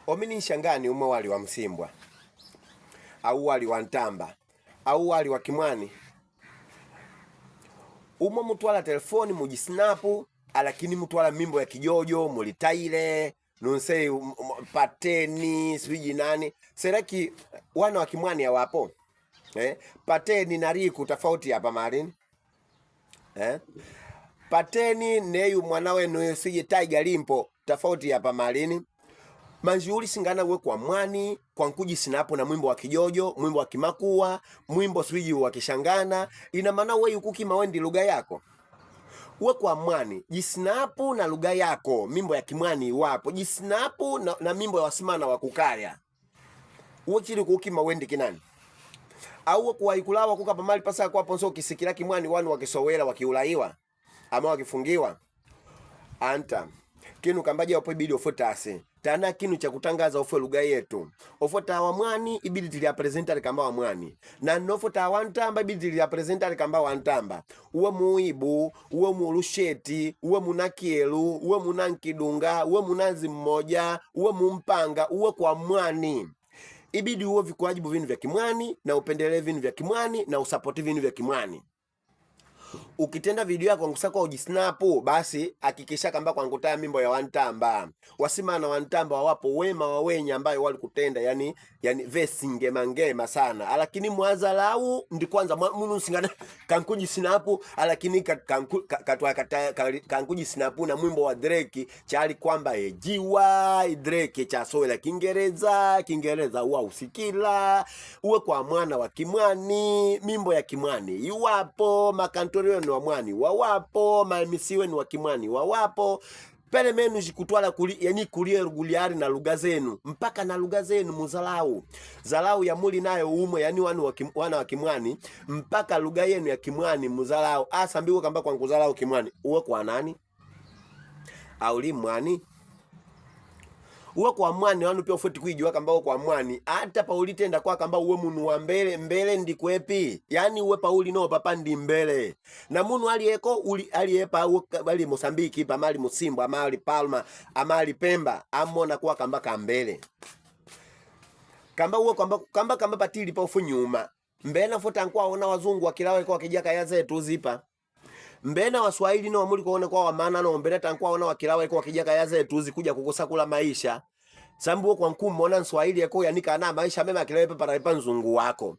Omini nshangani umwe wali wa Msimbwa au wali wa Ntamba au wali wa Kimwani umwe mutwala telefoni mujisnapu alakini mutwala mimbo ya kijojo mulitaile nunse pateni swiji nani seraki wana wa Kimwani hawapo pateni na Riku tofauti hapa marini pateni neyu mwana wenu sije Tiger Limpo tofauti hapa marini manjuli singana we kwa mwani kwa nkuji sinapo na mwimbo wa kijojo, mwimbo wa kimakua, mwimbo swiji wa kishangana. Ina maana we yukuki mawendi lugha yako we kwa mwani jisnapu na lugha yako, mimbo ya Kimwani wapo jisnapu na mimbo ya wasimana wa kukaya uwe chili kuki mawendi kinani au kwa ikulawa kuka pamali pasa kwa ponso kisikila Kimwani wanu wakisowela wakiulaiwa ama wakifungiwa anta kinu kambaje wapo ibidi ofotase tana kinu cha kutangaza ofwe lugha yetu ofota wa mwani ibidi tilia presentari kamba wa mwani na nofota wa Ntamba ibidi tilia presentari kamba wa Ntamba uwe muibu uwe mulusheti uwe munakielu uwe munankidunga uwe munazi mmoja uwe mumpanga uwe kwa mwani ibidi uwe vikuajibu vinu vya Kimwani na upendele vinu vya Kimwani na usapoti vinu vya Kimwani. Ukitenda video yako ngusako ujisnapu basi hakikisha kamba kwa ngutaya mimbo ya Wantamba wasimana Wantamba wawapo wema wawenya ambayo wali kutenda yani vesi ngema sana alakini mwazalau ndi kwanza munu singana kankuji sinapu alakini kankuji sinapu na mwimbo wa Drake chali kwamba ejiwa Drake cha soela Kingereza uwa usikila uwe kwa mwana wa Kimwani mimbo ya Kimwani yuwapo makantori ni wa mwani wawapo maemisiwe ni wa Kimwani wawapo pele menu jikutwala kulie ruguliari na lugha zenu mpaka na lugha zenu muzalau zalau ya muli nayo umwe yani wana wa Kimwani mpaka lugha yenu ya Kimwani muzalau asambiwe kamba kwa nguzalau Kimwani uwe kwa nani auli mwani uwe kwa mwani wanu pia ufoti kuijua kamba uwe kwa mwani hata pauli tenda kwa kamba uwe munu wa mbele ndi kwepi yani uwe pauli no papa ndi mbele na munu alieko aliepa wali Mosambiki pamali Musimbo amali Palma amali Pemba amona kwa kamba kambele kamba uwe kamba patili pa ufu nyuma mbena fota nkwa ona wazungu wakilawe kwa kijaka ya zetu zipa mbena Waswahili no wamuli kuone kwa wamana no mbena tankwa ona wakilawe kwa kijaka ya zetu zikuja kukosa kula maisha sambu kwa nkumu ona Swahili yako yanika na maisha mema kilawe para ipa nzungu wako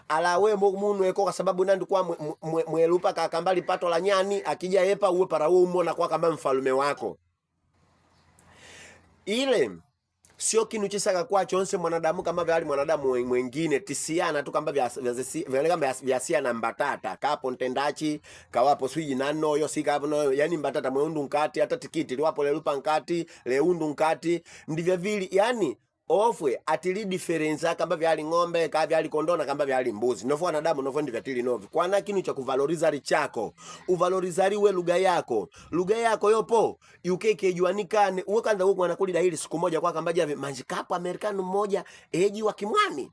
alawe munu yako kwa sababu nandu kwa mwelupa kakambali pato la nyani akija yepa uwe para uwe umona kwa kamba mfalume wako ile sio kinu chisaka kwa chonse mwanadamu kama vya mwanadamu mwengine tisiana tu kamba vya sia na mbatata kapo ntendachi kawapo swiji nano yo sika hapo no yani mbatata mweundu nkati hata tikiti liwapo lelupa nkati leundu nkati ndivyo vili yani ofwe atili difference kamba vya ng'ombe ka vya kondona kamba vya mbuzi nofo wanadamu nofo ndivyo atili novi kwana kinu cha kuvalorizari chako uvalorizari we lugha yako yopo ukeke juanikane uwe kwanza uko anakulida hili siku moja kwa kamba jave manjikapo Amerikano mmoja eji wa Kimwani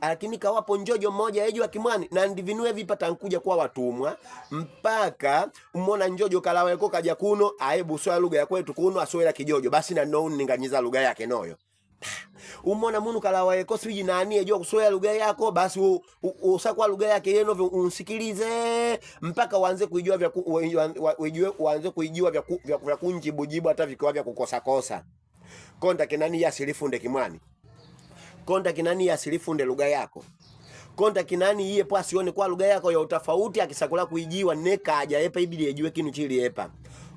lakini kawapo njojo mmoja eji wa Kimwani na ndivinue vipata nkuja kwa watumwa mpaka umona njojo kalawa yako kaja kuno aebu soya lugha ya kwetu kuno asoela kijojo basi na no ninganyiza lugha yake noyo umona munu kalawa yako swiji nani ejua kusoya lugha yako basi usakwa lugha yake yeno unsikilize mpaka uanze kuijua vya kunjibujibu hata vikwa vya kukosa konda kinani ya silifunde Kimwani konda kinani ya silifunde lugha yako konda kinani iye po asione kwa lugha yako ya utafauti akisakula kuijiwa neka aja yepa ibidi ejue kinu chili yepa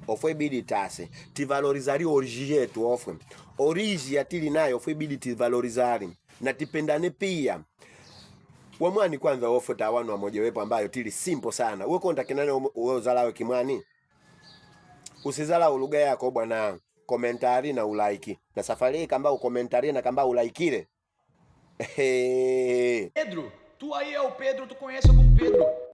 ofwe bidi tase tivalorizari origi yetu ofwe origi atili nayo ofwe bidi tivalorizari na tipendane pia wamwani kwanza ofwe tawanu wa moja wepo ambayo tili simple sana uwe konta kinani uwe uzalawe Kimwani usizala lugha yako bwana komentari na ulaiki na safari kamba ukomentari na kamba ulaikile Pedro, tu aí é o Pedro, tu conhece algum Pedro?